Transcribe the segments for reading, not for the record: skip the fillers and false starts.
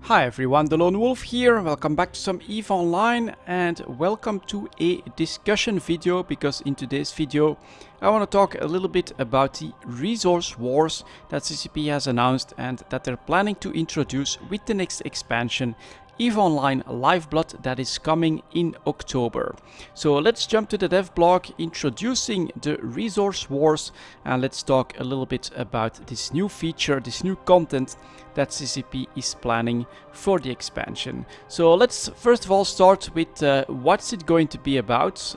Hi everyone, delonewolf here. Welcome back to some EVE Online and welcome to a discussion video, because in today's video I want to talk a little bit about the resource wars that CCP has announced and that they're planning to introduce with the next expansion, EVE Online Lifeblood, that is coming in October. So let's jump to the dev blog introducing the resource wars, and let's talk a little bit about this new feature, this new content that CCP is planning for the expansion. So let's first of all start with what's it going to be about.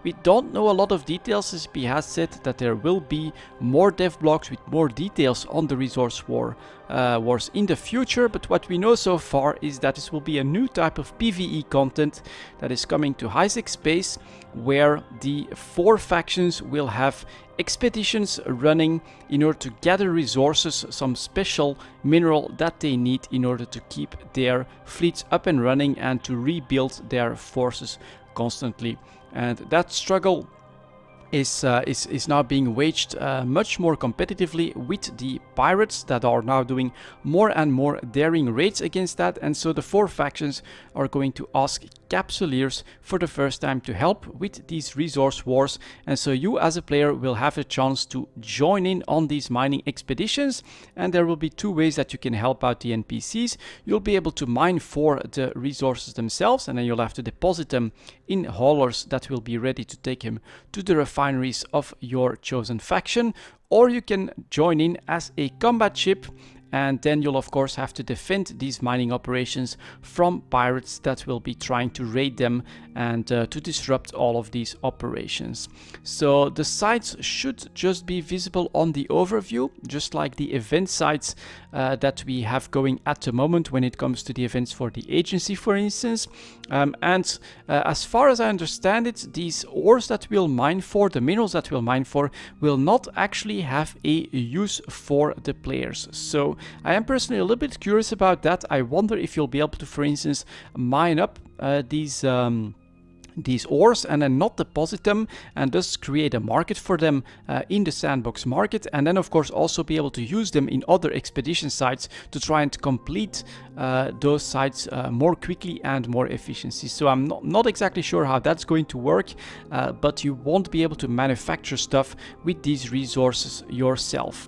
We don't know a lot of details. CCP has said that there will be more dev blogs with more details on the resource wars in the future, but what we know so far is that this will be a new type of PvE content that is coming to Isaac Space, where the 4 factions will have expeditions running in order to gather resources, some special mineral that they need in order to keep their fleets up and running and to rebuild their forces constantly. And that struggle is now being waged much more competitively with the pirates that are now doing more and more daring raids against that. And so the 4 factions are going to ask capsuleers for the first time to help with these resource wars, and so you as a player will have a chance to join in on these mining expeditions. And there will be 2 ways that you can help out the NPCs. You'll be able to mine for the resources themselves, and then you'll have to deposit them in haulers that will be ready to take them to the refineries of your chosen faction, or you can join in as a combat ship, and then you'll of course have to defend these mining operations from pirates that will be trying to raid them and to disrupt all of these operations. So the sites should just be visible on the overview, just like the event sites that we have going at the moment when it comes to the events for the agency, for instance. As far as I understand it, these ores that we'll mine for, the minerals that we'll mine for, will not actually have a use for the players. So I am personally a little bit curious about that. I wonder if you'll be able to, for instance, mine up these ores and then not deposit them, and thus create a market for them in the sandbox market, and then of course also be able to use them in other expedition sites to try and complete those sites more quickly and more efficiently. So I'm not exactly sure how that's going to work, but you won't be able to manufacture stuff with these resources yourself.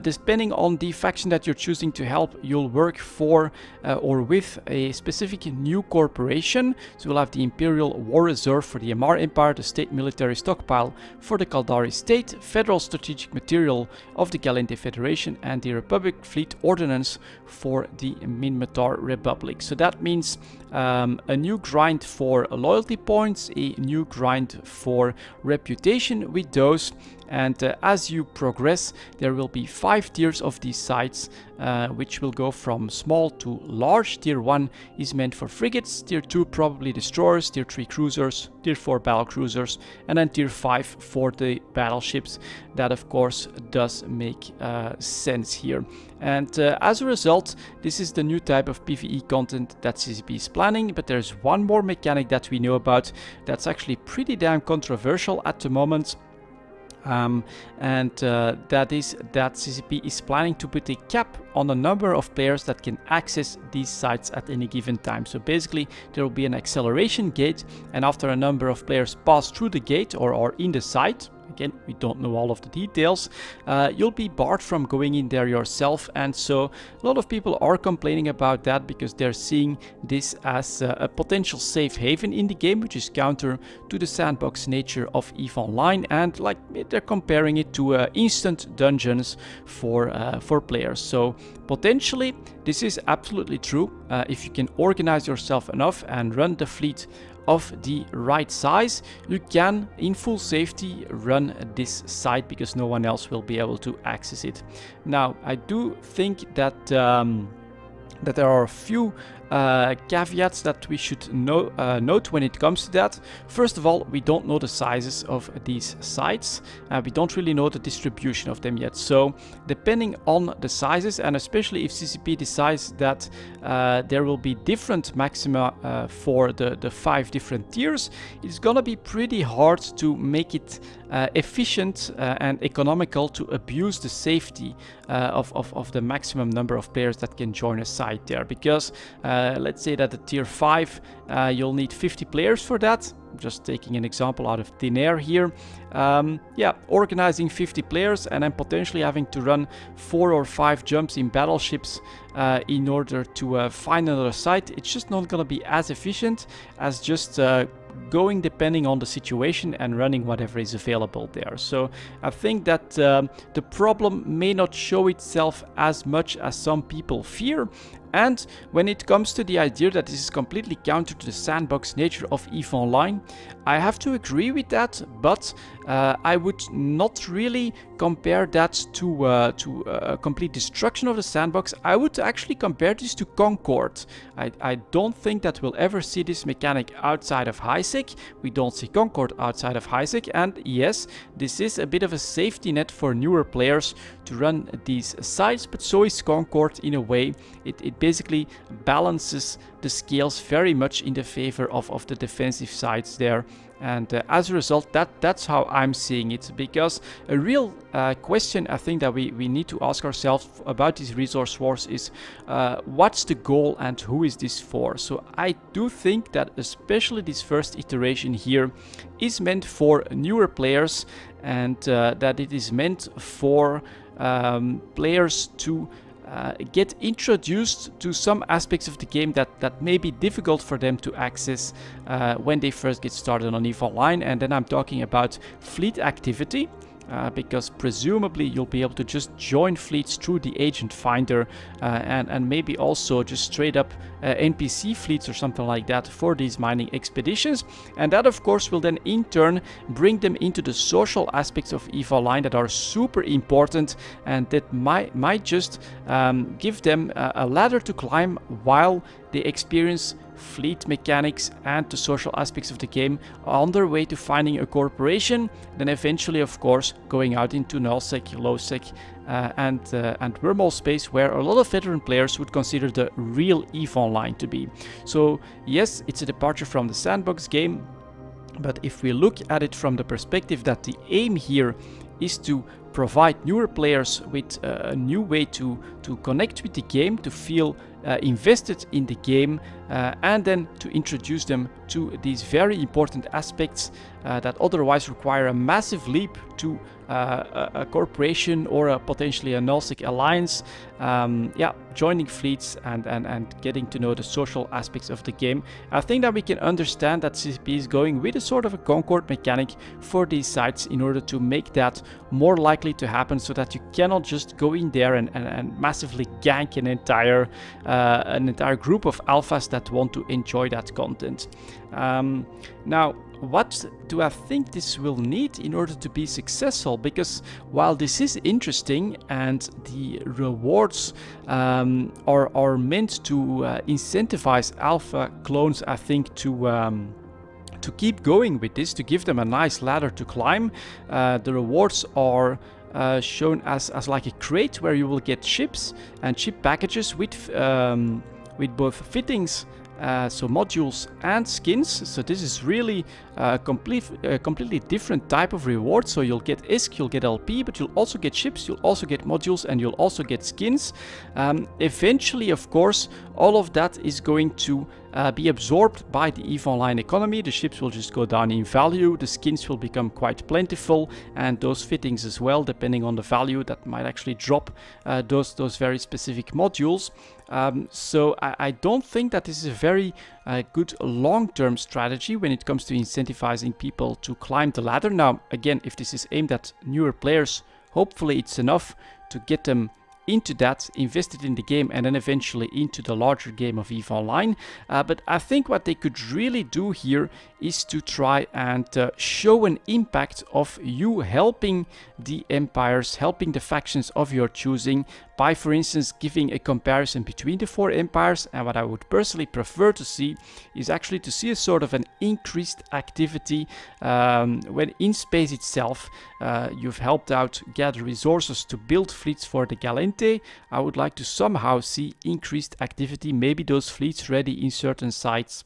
Depending on the faction that you're choosing to help, you'll work for or with a specific new corporation. So we'll have the Imperial War Reserve for the Amar Empire, the State Military Stockpile for the Kaldari State, Federal Strategic Material of the Galente Federation, and the Republic Fleet Ordnance for the Minmatar Republic. So that means a new grind for loyalty points, a new grind for reputation with those. And as you progress, there will be 5 tiers of these sites, which will go from small to large. Tier 1 is meant for frigates, Tier 2 probably destroyers, Tier 3 cruisers, Tier 4 battle cruisers, and then Tier 5 for the battleships. That of course does make sense here. And as a result, this is the new type of PvE content that CCP is planning. But there's one more mechanic that we know about that's actually pretty damn controversial at the moment. That is that CCP is planning to put a cap on the number of players that can access these sites at any given time. So basically there will be an acceleration gate, and after a number of players pass through the gate or are in the site, again, we don't know all of the details, you'll be barred from going in there yourself. And so a lot of people are complaining about that because they're seeing this as a potential safe haven in the game, which is counter to the sandbox nature of EVE Online, and like they're comparing it to instant dungeons for players. So potentially this is absolutely true if you can organize yourself enough and run the fleet of the right size. You can in full safety run this site because no one else will be able to access it. Now I do think that that there are a few caveats that we should note when it comes to that. First of all, we don't know the sizes of these sites. We don't really know the distribution of them yet. So depending on the sizes, and especially if CCP decides that there will be different maxima for the 5 different tiers, it's gonna be pretty hard to make it efficient and economical to abuse the safety of the maximum number of players that can join a site there. Because let's say that the tier 5, you'll need 50 players for that. Just taking an example out of thin air here. Yeah, organizing 50 players and then potentially having to run 4 or 5 jumps in battleships in order to find another site. It's just not going to be as efficient as just going depending on the situation and running whatever is available there. So I think that the problem may not show itself as much as some people fear. And when it comes to the idea that this is completely counter to the sandbox nature of EVE Online, I have to agree with that, but I would not really compare that to a complete destruction of the sandbox. I would actually compare this to Concord. I don't think that we'll ever see this mechanic outside of HiSec. We don't see Concord outside of HiSec, and yes, this is a bit of a safety net for newer players to run these sites, but so is Concord in a way. It basically balances the scales very much in the favor of the defensive sides there. And as a result, that's how I'm seeing it. Because a real question I think that we need to ask ourselves about these resource wars is what's the goal and who is this for? So I do think that especially this first iteration here is meant for newer players, and that it is meant for players to get introduced to some aspects of the game that may be difficult for them to access when they first get started on EVE Online. And then I'm talking about fleet activity. Because presumably you'll be able to just join fleets through the agent finder and maybe also just straight up NPC fleets or something like that for these mining expeditions. And that of course will then in turn bring them into the social aspects of EVE Online that are super important, and that might just give them a ladder to climb while they experience fleet mechanics and the social aspects of the game on their way to finding a corporation, then eventually of course going out into nullsec, lowsec and wormhole space, where a lot of veteran players would consider the real EVE Online to be. So yes, it's a departure from the sandbox game, but if we look at it from the perspective that the aim here is to provide newer players with a new way to connect with the game, to feel invested in the game, and then to introduce them to these very important aspects that otherwise require a massive leap to a corporation or potentially a nullsec alliance. Yeah, joining fleets and getting to know the social aspects of the game. I think that we can understand that CCP is going with a sort of a Concord mechanic for these sites in order to make that more likely to happen, so that you cannot just go in there and massively gank an entire group of alphas that want to enjoy that content. Now, what do I think this will need in order to be successful? Because while this is interesting and the rewards are meant to incentivize alpha clones, I think, to keep going with this, to give them a nice ladder to climb, the rewards are shown as like a crate where you will get ships and ship packages with both fittings, so modules and skins. So this is really a completely different type of reward. So you'll get ISK, you'll get LP, but you'll also get ships, you'll also get modules, and you'll also get skins. Eventually, of course, all of that is going to be absorbed by the EVE Online economy. The ships will just go down in value, the skins will become quite plentiful, and those fittings as well, depending on the value, that might actually drop those very specific modules. So I don't think that this is a very good long-term strategy when it comes to incentivizing people to climb the ladder. Now, again, if this is aimed at newer players, hopefully it's enough to get them into that, invested in the game, and then eventually into the larger game of EVE Online. But I think what they could really do here is to try and show an impact of you helping the empires, helping the factions of your choosing by, for instance, giving a comparison between the 4 empires. And what I would personally prefer to see is actually to see a sort of an increased activity when in space itself you've helped out gather resources to build fleets for the Galente. I would like to somehow see increased activity, maybe those fleets ready in certain sites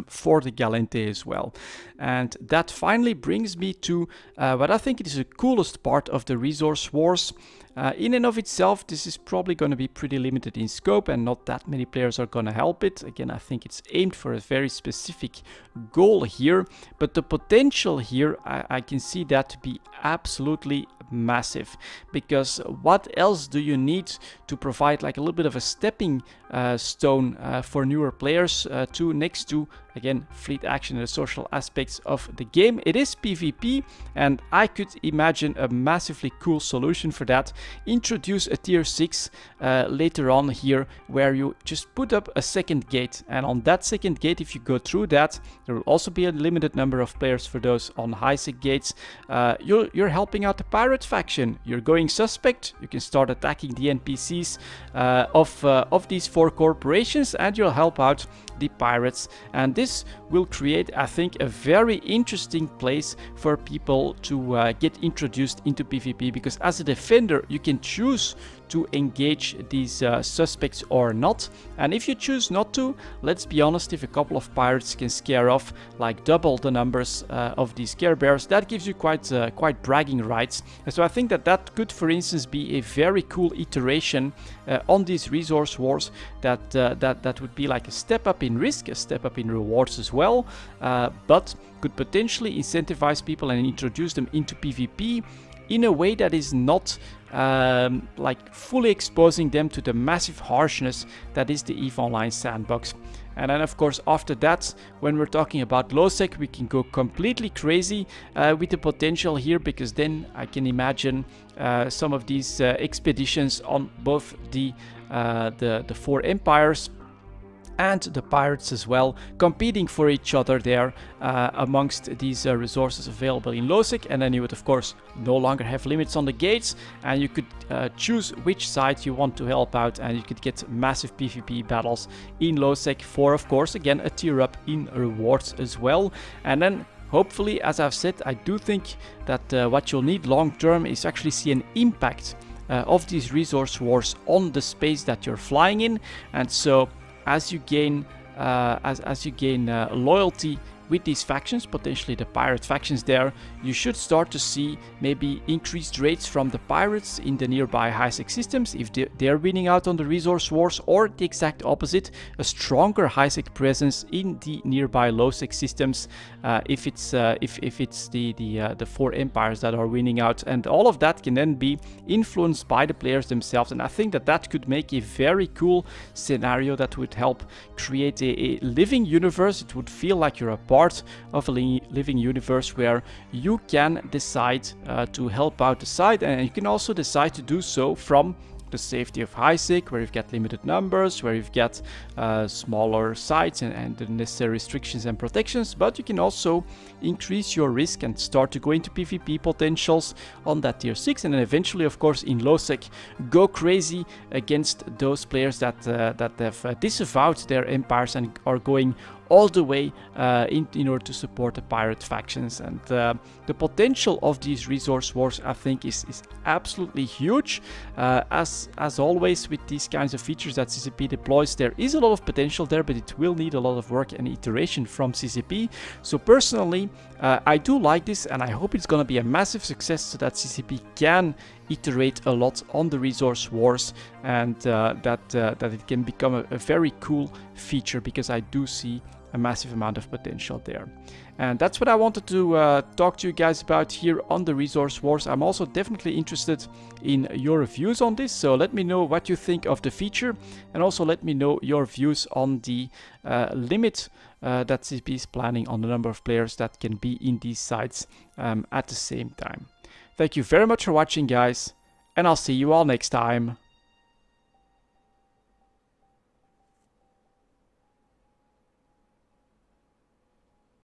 for the Galente as well. And that finally brings me to what I think is the coolest part of the resource wars. In and of itself, this is probably going to be pretty limited in scope and not that many players are going to help it. Again, I think it's aimed for a very specific goal here, but the potential here, I can see that to be absolutely massive, because what else do you need to provide like a little bit of a stepping stone for newer players to next to, again, fleet action and the social aspects of the game. It is PvP, and I could imagine a massively cool solution for that. Introduce a tier 6 later on here, where you just put up a second gate, and on that second gate, if you go through that, there will also be a limited number of players for those on high-sec gates. You're helping out the pirate faction. You're going suspect, you can start attacking the NPCs of these 4 corporations, and you'll help out the pirates. And this will create, I think, a very interesting place for people to get introduced into PvP, because as a defender you can choose to engage these suspects or not. And if you choose not to, let's be honest, if a couple of pirates can scare off like double the numbers of these care bears, that gives you quite bragging rights. And so I think that could, for instance, be a very cool iteration on these resource wars that would be like a step up in risk, a step up in rewards as well, but could potentially incentivize people and introduce them into PvP in a way that is not like fully exposing them to the massive harshness that is the EVE Online sandbox. And then, of course, after that, when we're talking about low sec, we can go completely crazy with the potential here, because then I can imagine some of these expeditions on both the 4 empires and the pirates as well, competing for each other there amongst these resources available in lowsec. And then you would, of course, no longer have limits on the gates, and you could choose which side you want to help out, and you could get massive PvP battles in lowsec for, of course, again, a tier up in rewards as well. And then hopefully, as I've said, I do think that what you'll need long term is actually see an impact of these resource wars on the space that you're flying in. And so as you gain loyalty with these factions, potentially the pirate factions there, you should start to see maybe increased rates from the pirates in the nearby high-sec systems if they're winning out on the resource wars, or the exact opposite, a stronger high-sec presence in the nearby low-sec systems if it's the 4 empires that are winning out. And all of that can then be influenced by the players themselves, and I think that could make a very cool scenario that would help create a living universe. It would feel like you're a part of a living universe where you can decide to help out the side, and you can also decide to do so from the safety of high-sec, where you've got limited numbers, where you've got smaller sites and the necessary restrictions and protections, but you can also increase your risk and start to go into PvP potentials on that tier 6, and then eventually, of course, in low-sec, go crazy against those players that have disavowed their empires and are going all the way in order to support the pirate factions. And the potential of these resource wars, I think, is absolutely huge. As always with these kinds of features that CCP deploys, there is a lot of potential there, but it will need a lot of work and iteration from CCP. So personally, I do like this, and I hope it's going to be a massive success so that CCP can iterate a lot on the resource wars, and that it can become a very cool feature, because I do see a massive amount of potential there. And that's what I wanted to talk to you guys about here on the resource wars. I'm also definitely interested in your views on this, so let me know what you think of the feature, and also let me know your views on the limit that CCP is planning on the number of players that can be in these sites at the same time. Thank you very much for watching, guys, and I'll see you all next time.